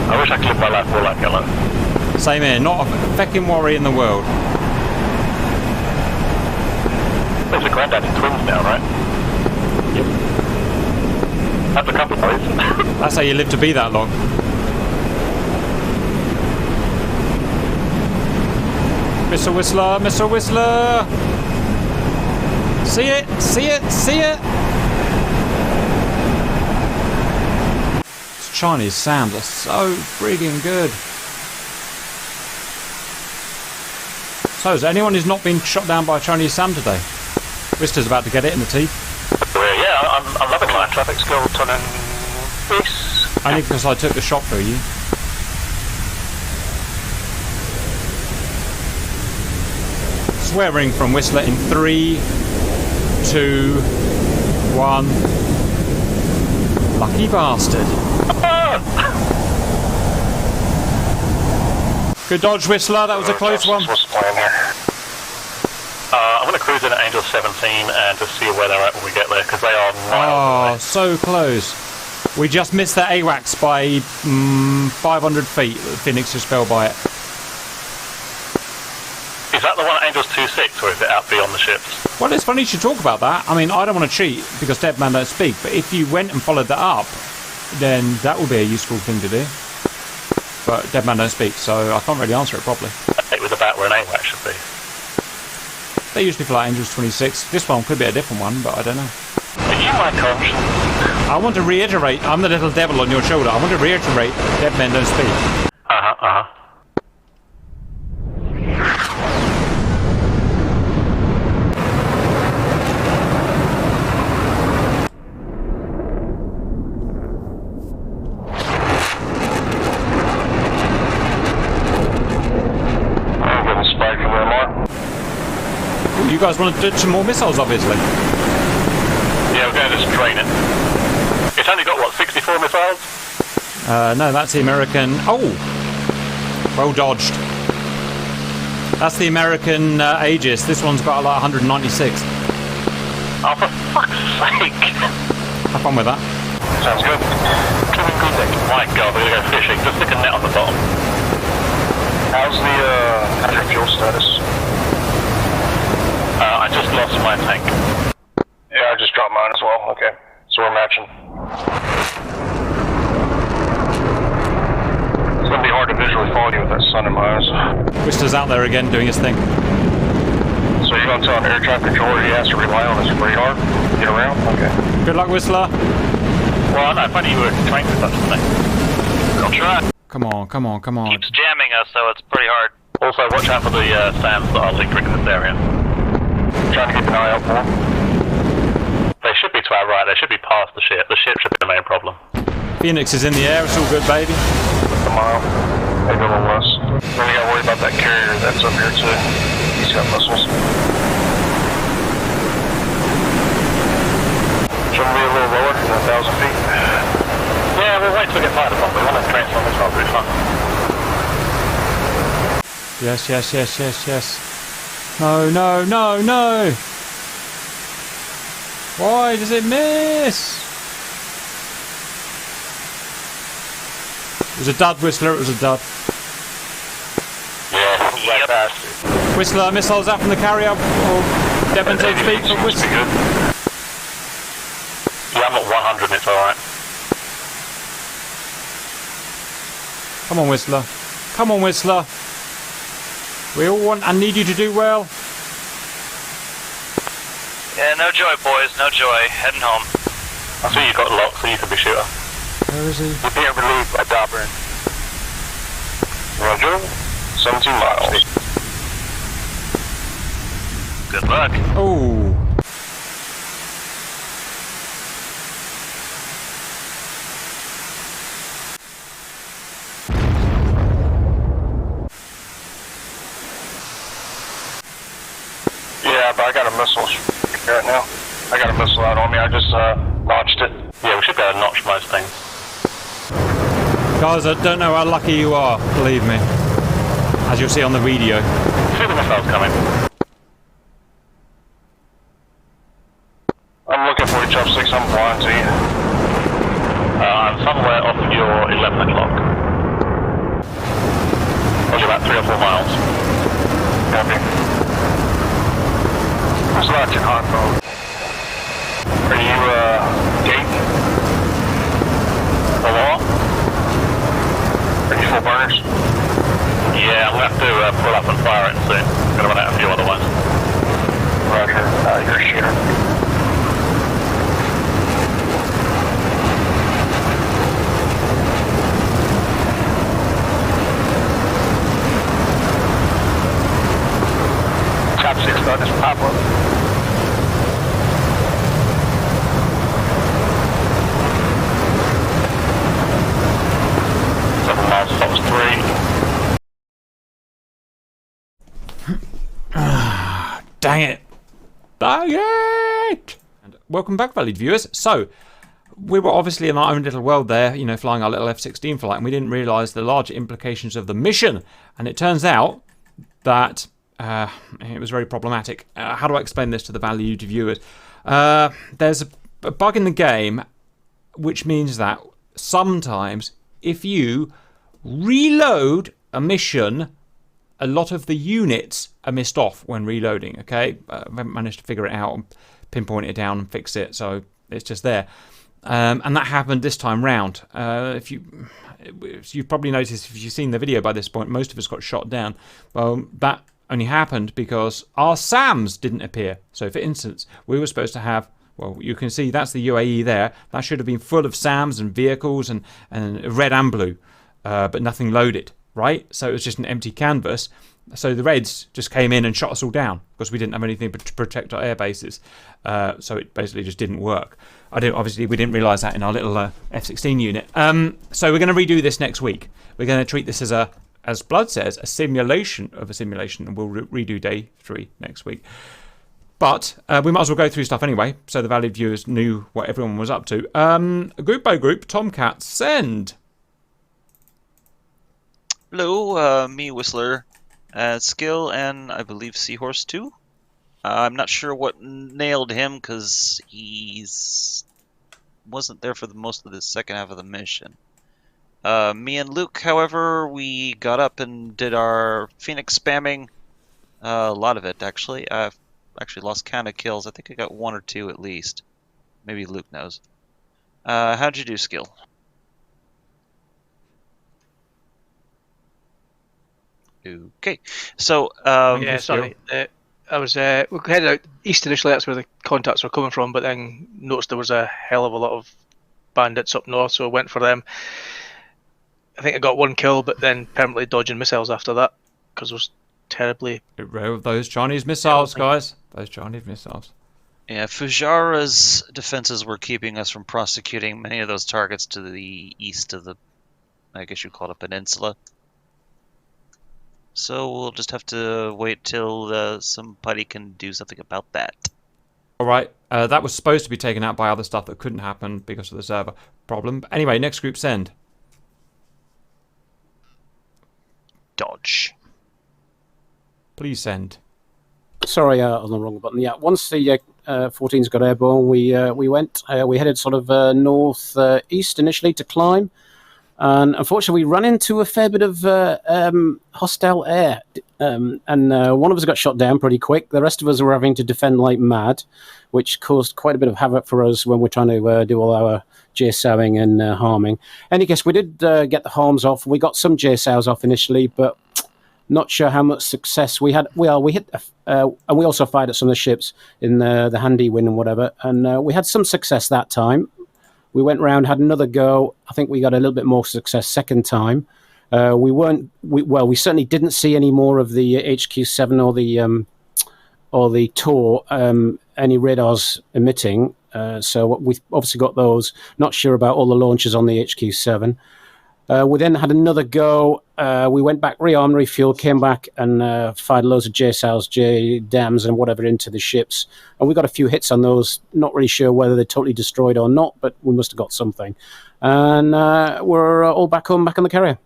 I wish I could live my life more like Yellow. Same here. Not a feckin' worry in the world. There's a granddad in twins now, right? Yep. That's a couple, boys. That's how you live to be that long. Mr. Whistler, Mr. Whistler! See it, see it, see it! These Chinese Sams are so friggin' good. So, is there anyone who's not been shot down by a Chinese Sam today? Whistler's about to get it in the teeth. Yeah, I'm loving light traffic skeleton and this. Only because I took the shot for you. Swearing from Whistler in 3, 2, 1. Lucky bastard. Good dodge, Whistler. That was a close one. I'm going to cruise in at Angel 17 and just see where they're at when we get there, because they are miles away. So close. We just missed the AWACS by 500 feet. Phoenix just fell by it. Is that the one at Angels 2-6, or is it out beyond the ships? Well, it's funny you should talk about that. I mean, I don't want to cheat because Dead Man don't speak, but if you went and followed that up, then that would be a useful thing to do. But Dead Man don't speak, so I can't really answer it properly. It was about where an AWAC should be. They usually fly Angels 26. This one could be a different one, but I don't know. Are you my conscience? I want to reiterate, I'm the little devil on your shoulder. I want to reiterate, Dead Men don't speak. You guys want to do some more missiles, obviously. Yeah, we're going to just train it. It's only got, what, 64 missiles? No, that's the American... Oh! Well dodged. That's the American Aegis. This one's got like 196. Oh, for fuck's sake! Have fun with that. Sounds good. My God, we're going to go fishing. Just stick a net on the bottom. How's the fuel status? I just lost my tank. Yeah, I just dropped mine as well. Okay, so we're matching. It's gonna be hard to visually follow you with that sun in my eyes. Whistler's out there again doing his thing. So you're gonna tell an air traffic controller he has to rely on his radar to get around? Okay. Good luck, Whistler. Well, no, funny you were trained for such a thing. I'll try. Come on, come on, come on. Keeps jamming us, so it's pretty hard. Also, watch out for the sands that are lingering in this area. Trying to keep an eye out for them. They should be to our right. They should be past the ship. The ship should be the main problem. Phoenix is in the air. It's all good, baby. A mile. Maybe a little less. Then you gotta worry about that carrier that's up here too. He's got missiles. Shouldn't be a little lower than 1,000 feet. Yeah, we'll wait till we get fired upon. We want to transform this all pretty fun. Yes, yes, yes, yes, yes. No, no, no, no! Why does it miss? It was a dud, Whistler, it was a dud. Yeah, like that. Whistler, missiles out from the carrier, or Devon, so to speak, but Whistler. Yeah, I'm at 100 and it's alright. Come on, Whistler. Come on, Whistler. We all want and need you to do well. Yeah, no joy, boys, no joy. Heading home. I see you got locked, so you could be shooter. Where is he? We're being relieved by Dobrin. Roger. 17 miles. Good luck. Oh. Yeah, but I got a missile right now. I got a missile out on me. I just notched it. Yeah, we should be able to notch most things. Guys, I don't know how lucky you are, believe me. As you'll see on the video. See the missiles coming. I'm looking for you, Chopsticks. I'm blind to you. I'm somewhere off your 11 o'clock. Probably about 3 or 4 miles. Copy. Who's latching hot mode? Are you, gate? A what? Are you full burners? Yeah, I'm going to have to pull up and fire it soon. I'm going to run out a few other ones. Roger. You're a shooter. Top 6 thought this pop up. Dang it! Dang it! And welcome back, valued viewers. So, we were obviously in our own little world there, you know, flying our little F-16 flight, and we didn't realise the larger implications of the mission. And it turns out that it was very problematic. How do I explain this to the valued viewers? There's a bug in the game, which means that sometimes if you reload a mission a lot of the units are missed off when reloading. Okay, I haven't managed to figure it out and pinpoint it down and fix it, so it's just there. And that happened this time round. If you've probably noticed, if you've seen the video by this point, most of us got shot down. Well, that only happened because our SAMs didn't appear. So, for instance, we were supposed to have, well, you can see that's the UAE there. That should have been full of SAMs and vehicles and red and blue, but nothing loaded, right? So it was just an empty canvas. So the Reds just came in and shot us all down because we didn't have anything to protect our air bases. So it basically just didn't work. Obviously, we didn't realise that in our little F-16 unit. So we're going to redo this next week. We're going to treat this as Blood says, a simulation of a simulation, and we'll redo day 3 next week. But we might as well go through stuff anyway, so the valued viewers knew what everyone was up to. Group by group, Tomcat, send. Hello, me, Whistler, Skill, and I believe Seahorse 2. I'm not sure what nailed him because he's wasn't there for most of the second half of the mission. Me and Luke, however, we got up and did our Phoenix spamming. A lot of it, actually. I've actually lost count of kills. I think I got 1 or 2 at least. Maybe Luke knows. How'd you do, Skill? Okay, so yeah, sorry. I was we headed out east initially. That's where the contacts were coming from, but then noticed there was a hell of a lot of bandits up north, so I went for them. I think I got 1 kill, but then permanently dodging missiles after that because it was terribly. Those Chinese missiles, guys. Those Chinese missiles. Yeah, Fujara's defenses were keeping us from prosecuting many of those targets to the east of the, I guess you'd call it a peninsula. So we'll just have to wait till somebody can do something about that. All right, that was supposed to be taken out by other stuff that couldn't happen because of the server problem. But anyway, next group, send. Dodge. Please send. Sorry, on the wrong button. Yeah, once the 14s got airborne, we headed sort of north-east initially to climb. And unfortunately, we ran into a fair bit of hostile air. And one of us got shot down pretty quick. The rest of us were having to defend like mad, which caused quite a bit of havoc for us when we're trying to do all our JSOWing and harming. In any case, we did get the harms off. We got some JSOWs off initially, but not sure how much success we had. We hit, and we also fired at some of the ships in the handy win and whatever. And we had some success that time. We went round, had another go. I think we got a little bit more success second time. We certainly didn't see any more of the HQ7 or the Tor any radars emitting. So we've obviously got those. Not sure about all the launches on the HQ7. We then had another go. We went back, rearmed, refueled, came back and fired loads of JSOWs, JDAMs and whatever into the ships. And we got a few hits on those. Not really sure whether they're totally destroyed or not, but we must have got something. And we're all back home, back on the carrier.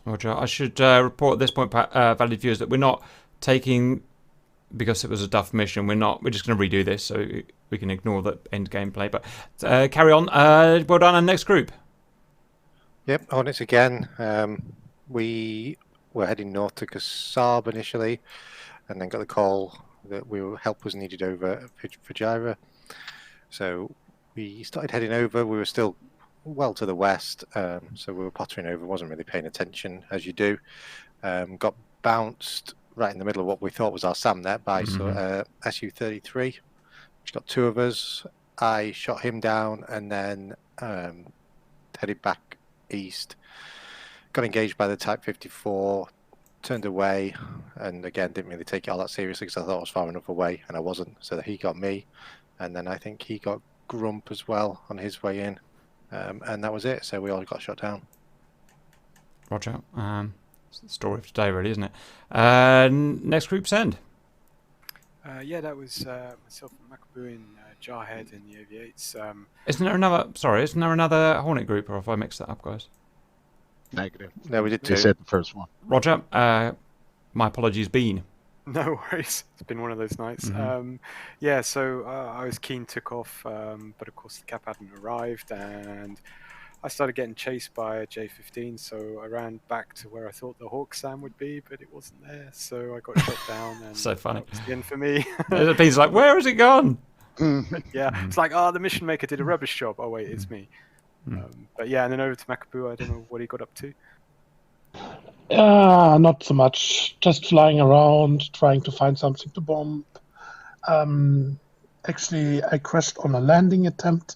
Roger. I should report at this point, valid viewers, that we're not taking, because it was a duff mission, we're just going to redo this so we can ignore the end gameplay. But carry on. Well done, and next group. Yep, Hornets again. We were heading north to Kasab initially, and then got the call that help was needed over Fujairah. So we started heading over. We were still well to the west, so we were pottering over. Wasn't really paying attention as you do. Got bounced right in the middle of what we thought was our SAM net by Su-33, which got 2 of us. I shot him down and then headed back east, got engaged by the Type 54, turned away, and again didn't really take it all that seriously because I thought I was far enough away, and I wasn't. So he got me, and then I think he got Grump as well on his way in, and that was it. So we all got shot down. Roger. It's the story of today, really, isn't it? Next group, send. Yeah, that was myself and Makabu in Jarhead and the Aviates. Isn't there another Hornet group, or have I mixed that up, guys? Negative. No, we did They 2. said the first one. Roger. My apologies, Bean. No worries. It's been one of those nights. Yeah, so I was keen, took off, but of course the cap hadn't arrived, and I started getting chased by a J-15, so I ran back to where I thought the Hawk SAM would be, but it wasn't there, so I got shot down, and So funny. that was the end for me. The P's like, where has it gone? Yeah, it's like, the mission maker did a rubbish job. Oh wait, it's me. But yeah, and then over to Makapu, I don't know what he got up to. Not so much. Just flying around, trying to find something to bomb. Actually, I crashed on a landing attempt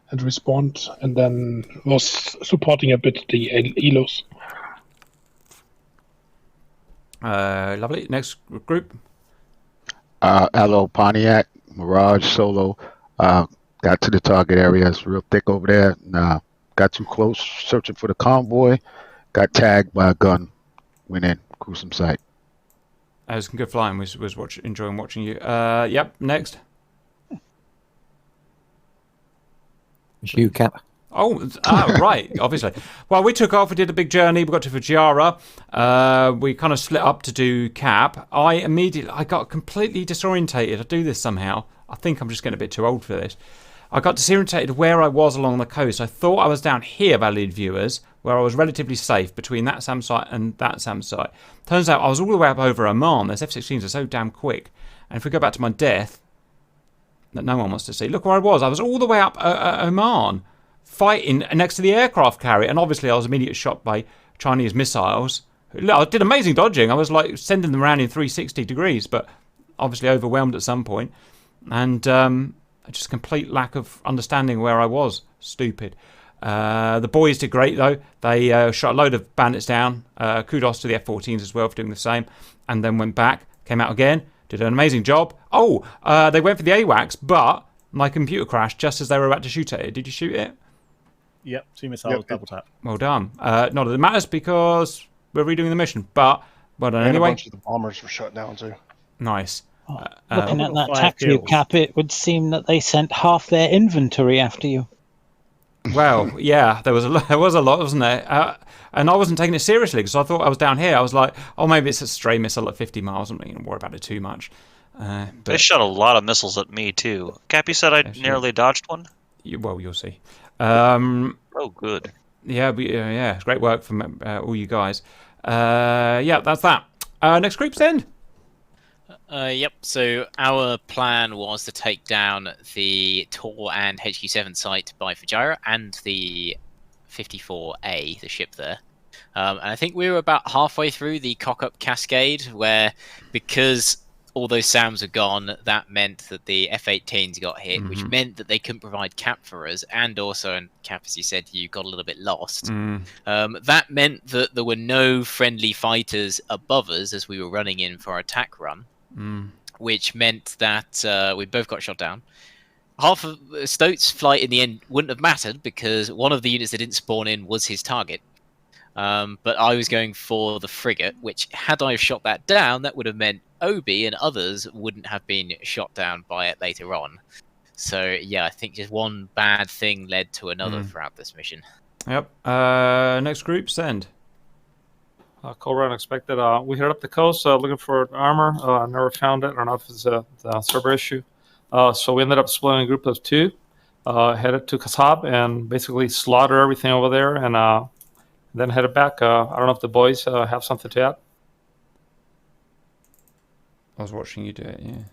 and respawned, and then was supporting a bit the ELOs. Lovely. Next group. Hello, Pontiac, Mirage, Solo. Got to the target area. It's real thick over there. Got too close, searching for the convoy. Got tagged by a gun. Went in. Gruesome sight. It was some good flying. Was enjoying watching you. Yep. Next. You, Cap. Oh, right, obviously. Well, we took off, we did a big journey, we got to Fujairah, we kind of split up to do Cap. I got completely disorientated. I do this somehow. I think I'm just getting a bit too old for this. I got disorientated where I was along the coast. I thought I was down here, valued viewers, where I was relatively safe between that SAM site and that SAM site. Turns out I was all the way up over Oman. Those F-16s are so damn quick. And if we go back to my death, that no one wants to see, look where I was. I was all the way up Oman, fighting next to the aircraft carrier, and obviously I was immediately shot by Chinese missiles. I did amazing dodging. I was like sending them around in 360 degrees, but obviously overwhelmed at some point. And just complete lack of understanding where I was. Stupid. The boys did great though. They shot a load of bandits down. Kudos to the F-14s as well for doing the same. And then went back, came out again, did an amazing job. Oh, they went for the AWACS, but my computer crashed just as they were about to shoot it. Did you shoot it? Yep, 2 missiles, double tap. Well done. Not that it matters because we're redoing the mission, but well done And anyway. a bunch of the bombers were shut down too. Nice. Looking at that tac view, Cap, it would seem that they sent half their inventory after you. Well, yeah, there was a lot, wasn't there? And I wasn't taking it seriously because I thought I was down here. I was like, oh, maybe it's a stray missile at 50 miles. I'm not going to worry about it too much. They shot a lot of missiles at me too. Cap, you said I nearly dodged one? Well, you'll see. Oh, good. Yeah, yeah, it's great work from all you guys. Yeah, that's that. Next group's end. Yep, so our plan was to take down the Tor and HQ7 site by Fujairah and the 54A, the ship there. And I think we were about halfway through the cock-up cascade, where because all those SAMs are gone, that meant that the F-18s got hit, which meant that they couldn't provide cap for us, and also, and Cap, as you said, you got a little bit lost. That meant that there were no friendly fighters above us as we were running in for our attack run. Which meant that we both got shot down. Half of Stote's flight in the end wouldn't have mattered because one of the units that didn't spawn in was his target. But I was going for the frigate, which had I shot that down, that would have meant Obi and others wouldn't have been shot down by it later on. So yeah, I think just one bad thing led to another throughout this mission. Yep. Next group, send. Cobra Unexpected. We headed up the coast looking for armor. Never found it. I don't know if it's a server issue. So we ended up splitting a group of 2, headed to Kasab and basically slaughtered everything over there, and then headed back. I don't know if the boys have something to add. I was watching you do it, yeah.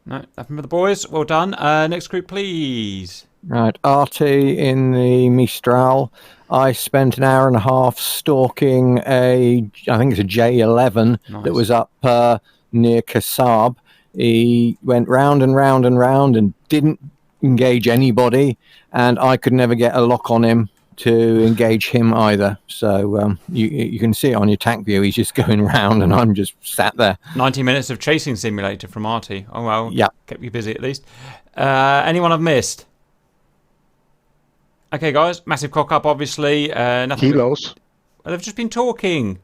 No, nothing for the boys. Well done. Next group, please. Right, RT in the Mistral. I spent an hour and a half stalking I think it's a J11 that was up near Kasab. He went round and round and round and didn't engage anybody, and I could never get a lock on him to engage him either. So you can see it on your TAC view. He's just going round, and I'm just sat there. 90 minutes of chasing simulator from RT. Oh well, yeah, kept you busy at least. Anyone I've missed? Okay, guys, massive cock up, obviously. Nothing. Kilos. They've just been talking.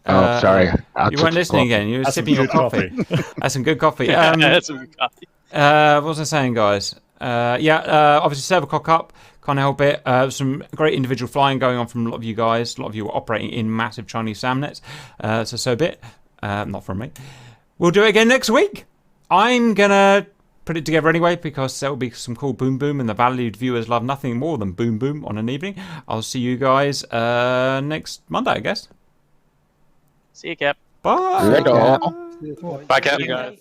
Oh, sorry. You weren't listening again. You were sipping your coffee. That's some good coffee. That's some good coffee. What was I saying, guys? Obviously, server cock up. Can't help it. Some great individual flying going on from a lot of you guys. A lot of you were operating in massive Chinese SAMnets. So a bit. Not from me. We'll do it again next week. I'm going to put it together anyway, because there will be some cool boom boom, and the valued viewers love nothing more than boom boom on an evening. I'll see you guys next Monday, I guess. See you, Cap. Bye. Later. Bye, Cap. See you guys.